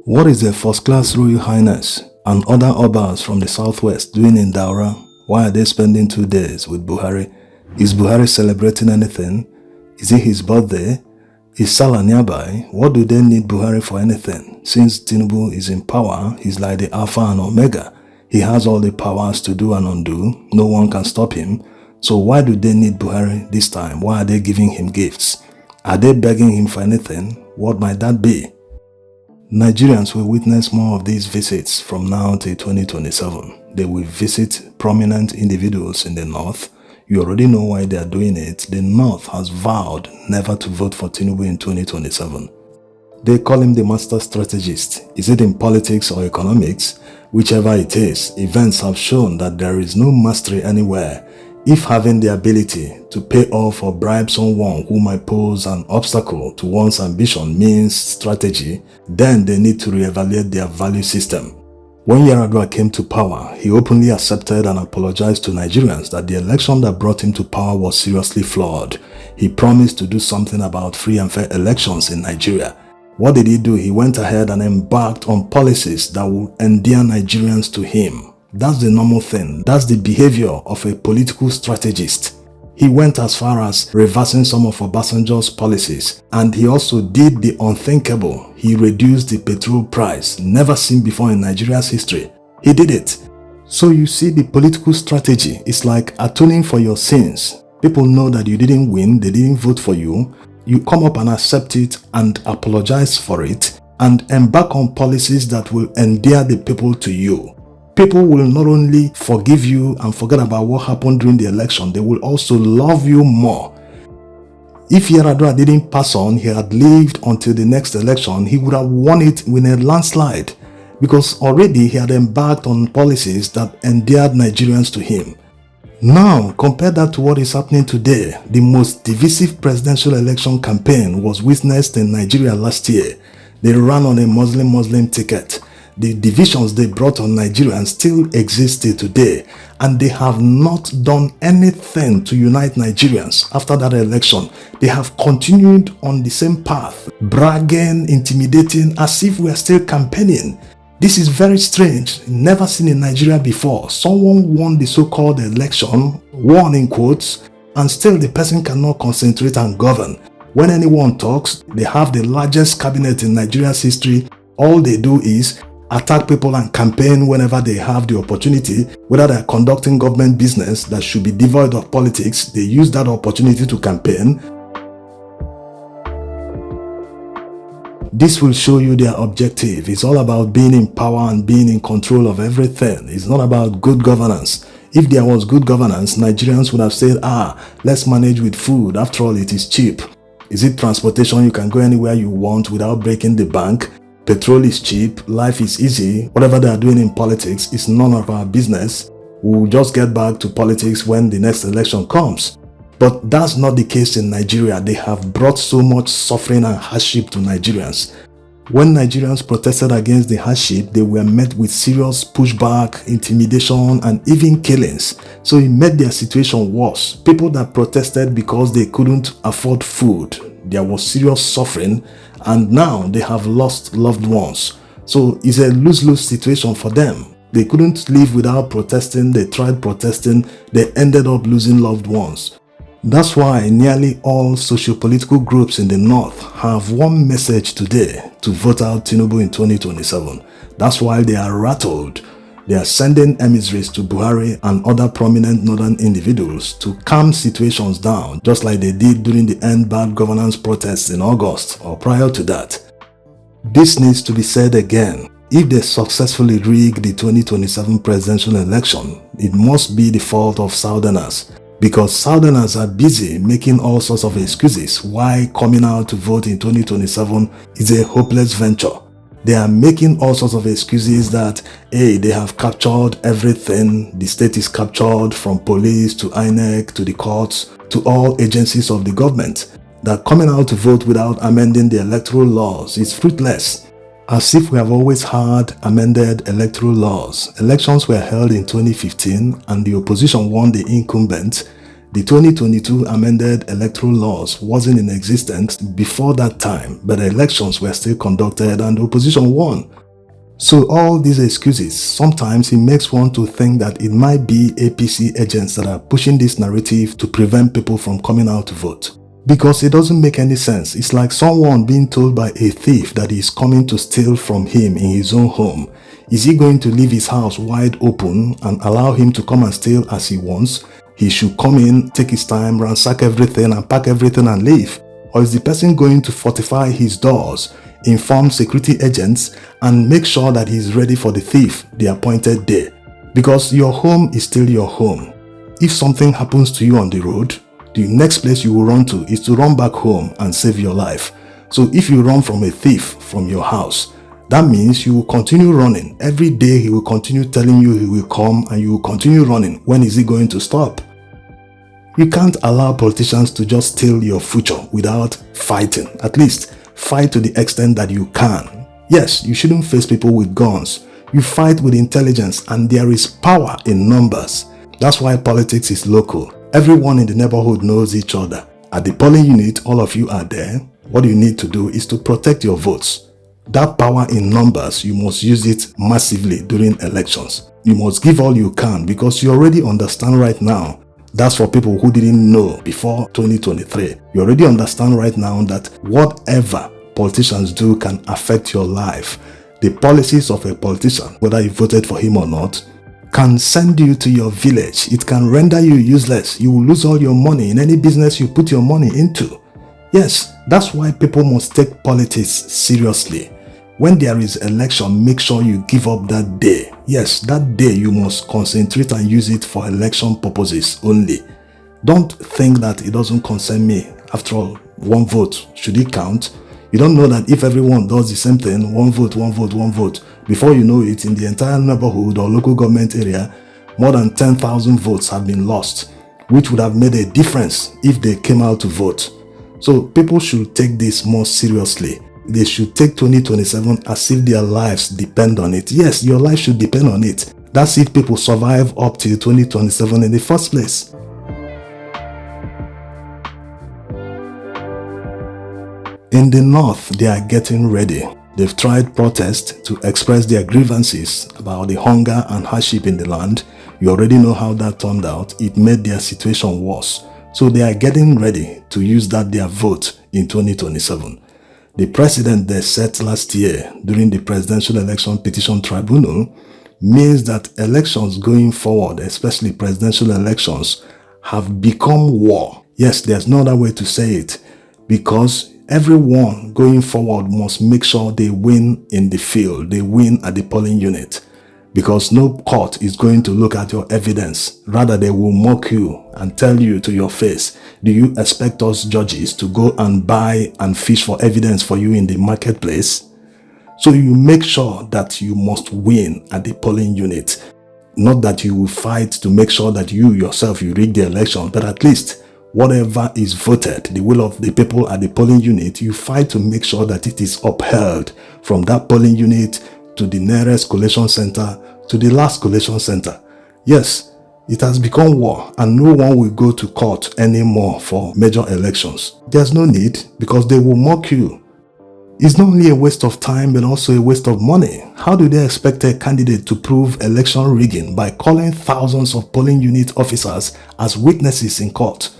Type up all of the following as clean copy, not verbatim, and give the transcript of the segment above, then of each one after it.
What is the first-class Royal Highness and other Obas from the southwest doing in Daura? Why are they spending 2 days with Buhari? Is Buhari celebrating anything? Is it his birthday? Is Salah nearby? What do they need Buhari for anything? Since Tinubu is in power, he's like the Alpha and Omega. He has all the powers to do and undo. No one can stop him. So why do they need Buhari this time? Why are they giving him gifts? Are they begging him for anything? What might that be? Nigerians will witness more of these visits from now till 2027. They will visit prominent individuals in the north. You already know why they are doing it. The north has vowed never to vote for Tinubu in 2027. They call him the master strategist. Is it in politics or economics? Whichever it is, events have shown that there is no mastery anywhere. If having the ability to pay off or bribe someone who might pose an obstacle to one's ambition means strategy, then they need to reevaluate their value system. When Yaradua came to power, he openly accepted and apologized to Nigerians that the election that brought him to power was seriously flawed. He promised to do something about free and fair elections in Nigeria. What did he do? He went ahead and embarked on policies that would endear Nigerians to him. That's the normal thing. That's the behavior of a political strategist. He went as far as reversing some of Obasanjo's policies, and he also did the unthinkable. He reduced the petrol price, never seen before in Nigeria's history. He did it. So you see, the political strategy is like atoning for your sins. People know that you didn't win, they didn't vote for you. You come up and accept it and apologize for it and embark on policies that will endear the people to you. People will not only forgive you and forget about what happened during the election, they will also love you more. If Yaradua didn't pass on, he had lived until the next election, he would have won it with a landslide because already he had embarked on policies that endeared Nigerians to him. Now, compare that to what is happening today. The most divisive presidential election campaign was witnessed in Nigeria last year. They ran on a Muslim ticket. The divisions they brought on Nigerians still exist till today, and they have not done anything to unite Nigerians after that election. They have continued on the same path, bragging, intimidating, as if we are still campaigning. This is very strange, never seen in Nigeria before. Someone won the so-called election, won in quotes, and still the person cannot concentrate and govern. When anyone talks, they have the largest cabinet in Nigeria's history. All they do is attack people and campaign whenever they have the opportunity. Whether they are conducting government business that should be devoid of politics, they use that opportunity to campaign. This will show you their objective. It's all about being in power and being in control of everything. It's not about good governance. If there was good governance, Nigerians would have said, let's manage with food. After all, it is cheap. Is it transportation? You can go anywhere you want without breaking the bank. Petrol is cheap. Life is easy. Whatever they are doing in politics is none of our business. We'll just get back to politics when the next election comes. But that's not the case in Nigeria. They have brought so much suffering and hardship to Nigerians. When Nigerians protested against the hardship, they were met with serious pushback, intimidation, and even killings. So it made their situation worse. People that protested because they couldn't afford food, there was serious suffering, and now they have lost loved ones. So it's a lose-lose situation for them. They couldn't live without protesting. They tried protesting. They ended up losing loved ones. That's why nearly all socio-political groups in the north have one message today: to vote out Tinubu in 2027. That's why they are rattled. They are sending emissaries to Buhari and other prominent northern individuals to calm situations down, just like they did during the End Bad Governance protests in August or prior to that. This needs to be said again. If they successfully rig the 2027 presidential election, it must be the fault of Southerners. Because Southerners are busy making all sorts of excuses why coming out to vote in 2027 is a hopeless venture. They are making all sorts of excuses that, they have captured everything. The state is captured, from police to INEC to the courts to all agencies of the government. That coming out to vote without amending the electoral laws is fruitless. As if we have always had amended electoral laws. Elections were held in 2015 and the opposition won the incumbent. The 2022 amended electoral laws wasn't in existence before that time, but the elections were still conducted and the opposition won. So all these excuses, sometimes it makes one to think that it might be APC agents that are pushing this narrative to prevent people from coming out to vote. Because it doesn't make any sense. It's like someone being told by a thief that he's coming to steal from him in his own home. Is he going to leave his house wide open and allow him to come and steal as he wants? He should come in, take his time, ransack everything and pack everything and leave. Or is the person going to fortify his doors, inform security agents and make sure that he's ready for the thief the appointed day? Because your home is still your home. If something happens to you on the road, the next place you will run to is to run back home and save your life. So if you run from a thief from your house, that means you will continue running. Every day he will continue telling you he will come and you will continue running. When is he going to stop? You can't allow politicians to just steal your future without fighting. At least fight to the extent that you can. Yes, you shouldn't face people with guns. You fight with intelligence and there is power in numbers. That's why politics is local. Everyone in the neighborhood knows each other. At the polling unit, all of you are there. What you need to do is to protect your votes. That power in numbers, you must use it massively during elections. You must give all you can because you already understand right now. That's for people who didn't know before 2023. You already understand right now that whatever politicians do can affect your life. The policies of a politician, whether you voted for him or not, can send you to your village. It can render you useless. You will lose all your money in any business you put your money into. Yes, that's why people must take politics seriously. When there is election, make sure you give up that day. Yes, that day you must concentrate and use it for election purposes only. Don't think that it doesn't concern me. After all, one vote, should it count? You don't know that if everyone does the same thing, one vote, one vote, one vote, before you know it, in the entire neighborhood or local government area, more than 10,000 votes have been lost, which would have made a difference if they came out to vote. So people should take this more seriously. They should take 2027 as if their lives depend on it. Yes, your life should depend on it. That's if people survive up till 2027 in the first place. In the north, they are getting ready. They've tried protest to express their grievances about the hunger and hardship in the land. You already know how that turned out. It made their situation worse. So they are getting ready to use that their vote in 2027. The precedent they set last year during the Presidential Election Petition Tribunal means that elections going forward, especially presidential elections, have become war. Yes, there's no other way to say it, because everyone going forward must make sure they win in the field, they win at the polling unit. Because no court is going to look at your evidence. Rather, they will mock you and tell you to your face, do you expect us judges to go and buy and fish for evidence for you in the marketplace? So you make sure that you must win at the polling unit. Not that you will fight to make sure that you yourself, you rig the election, but at least whatever is voted, the will of the people at the polling unit, you fight to make sure that it is upheld from that polling unit to the nearest collation center, to the last collation center. Yes, it has become war and no one will go to court anymore for major elections. There's no need because they will mock you. It's not only a waste of time but also a waste of money. How do they expect a candidate to prove election rigging by calling thousands of polling unit officers as witnesses in court?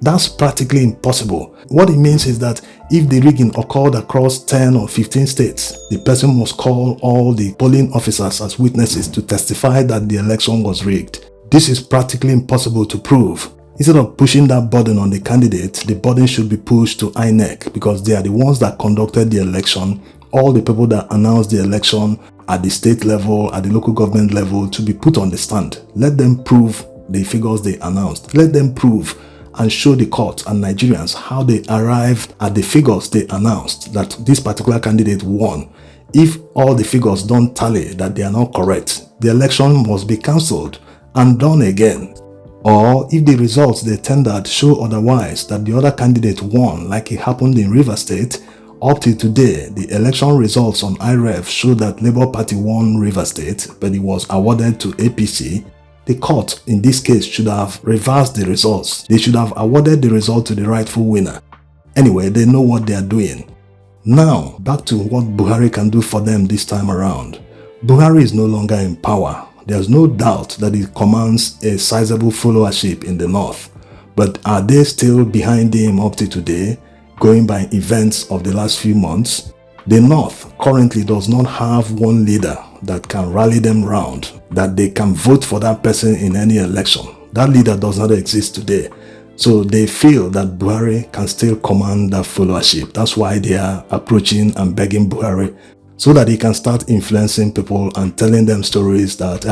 That's practically impossible. What it means is that if the rigging occurred across 10 or 15 states, the person must call all the polling officers as witnesses to testify that the election was rigged. This is practically impossible to prove. Instead of pushing that burden on the candidate, the burden should be pushed to INEC because they are the ones that conducted the election. All the people that announced the election at the state level, at the local government level, to be put on the stand. Let them prove the figures they announced. Let them prove and show the court and Nigerians how they arrived at the figures they announced that this particular candidate won. If all the figures don't tally, that they are not correct, the election must be cancelled and done again. Or if the results they tendered show otherwise, that the other candidate won, like it happened in Rivers State, up till today, the election results on IREF show that Labour Party won Rivers State, but it was awarded to APC. The court in this case should have reversed the results. They should have awarded the result to the rightful winner. Anyway, they know what they are doing. Now, back to what Buhari can do for them this time around. Buhari is no longer in power. There's no doubt that he commands a sizable followership in the north. But are they still behind him up to today, going by events of the last few months? The north currently does not have one leader that can rally them round, that they can vote for that person in any election. That leader does not exist today. So they feel that Buhari can still command that followership. That's why they are approaching and begging Buhari so that he can start influencing people and telling them stories that,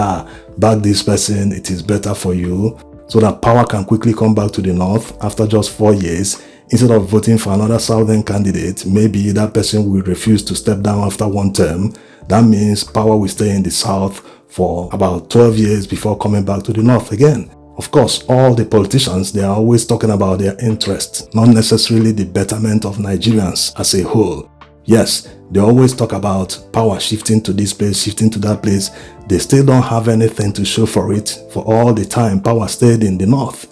back this person, it is better for you, so that power can quickly come back to the north after just 4 years. Instead of voting for another southern candidate, maybe that person will refuse to step down after 1 term. That means power will stay in the south for about 12 years before coming back to the north again. Of course, all the politicians, they are always talking about their interests, not necessarily the betterment of Nigerians as a whole. Yes, they always talk about power shifting to this place, shifting to that place. They still don't have anything to show for it. For all the time, power stayed in the north.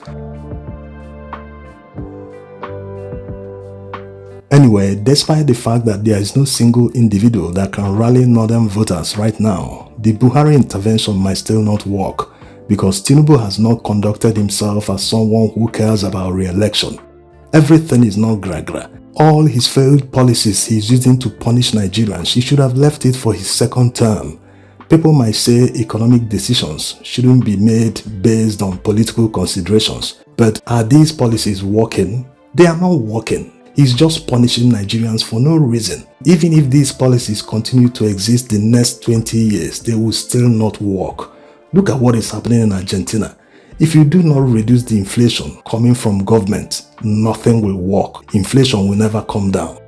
Anyway, despite the fact that there is no single individual that can rally northern voters right now, the Buhari intervention might still not work because Tinubu has not conducted himself as someone who cares about re-election. Everything is not gra-gra. All his failed policies he's using to punish Nigerians, he should have left it for his second term. People might say economic decisions shouldn't be made based on political considerations, but are these policies working? They are not working. He's just punishing Nigerians for no reason. Even if these policies continue to exist the next 20 years, they will still not work. Look at what is happening in Argentina. If you do not reduce the inflation coming from government, nothing will work. Inflation will never come down.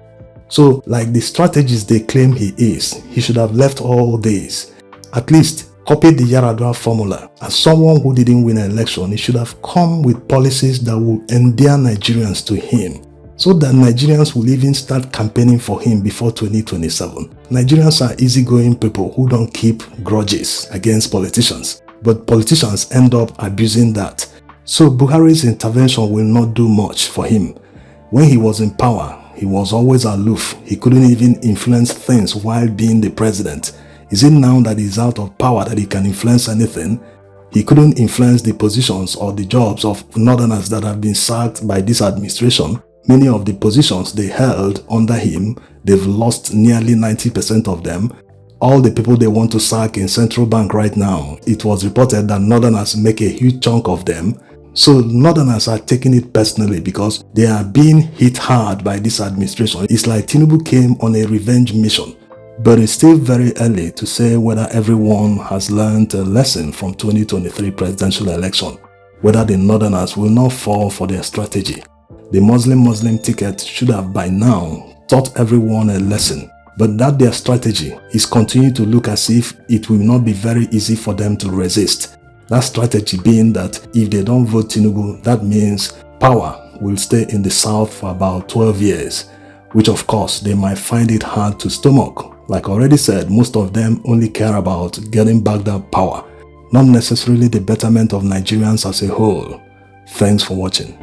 So, like the strategist they claim he is, he should have left all this. At least, copy the Yaradua formula. As someone who didn't win an election, he should have come with policies that will endear Nigerians to him, so that Nigerians will even start campaigning for him before 2027. Nigerians are easygoing people who don't keep grudges against politicians, but politicians end up abusing that. So Buhari's intervention will not do much for him. When he was in power, he was always aloof. He couldn't even influence things while being the president. Is it now that he's out of power that he can influence anything? He couldn't influence the positions or the jobs of northerners that have been sacked by this administration. Many of the positions they held under him, they've lost nearly 90% of them. All the people they want to sack in central bank right now, it was reported that northerners make a huge chunk of them. So northerners are taking it personally because they are being hit hard by this administration. It's like Tinubu came on a revenge mission. But it's still very early to say whether everyone has learned a lesson from 2023 presidential election, whether the northerners will not fall for their strategy. The Muslim ticket should have by now taught everyone a lesson, but that their strategy is continuing to look as if it will not be very easy for them to resist. That strategy being that if they don't vote Tinubu, that means power will stay in the south for about 12 years, which of course they might find it hard to stomach. Like I already said, most of them only care about getting back that power, not necessarily the betterment of Nigerians as a whole. Thanks for watching.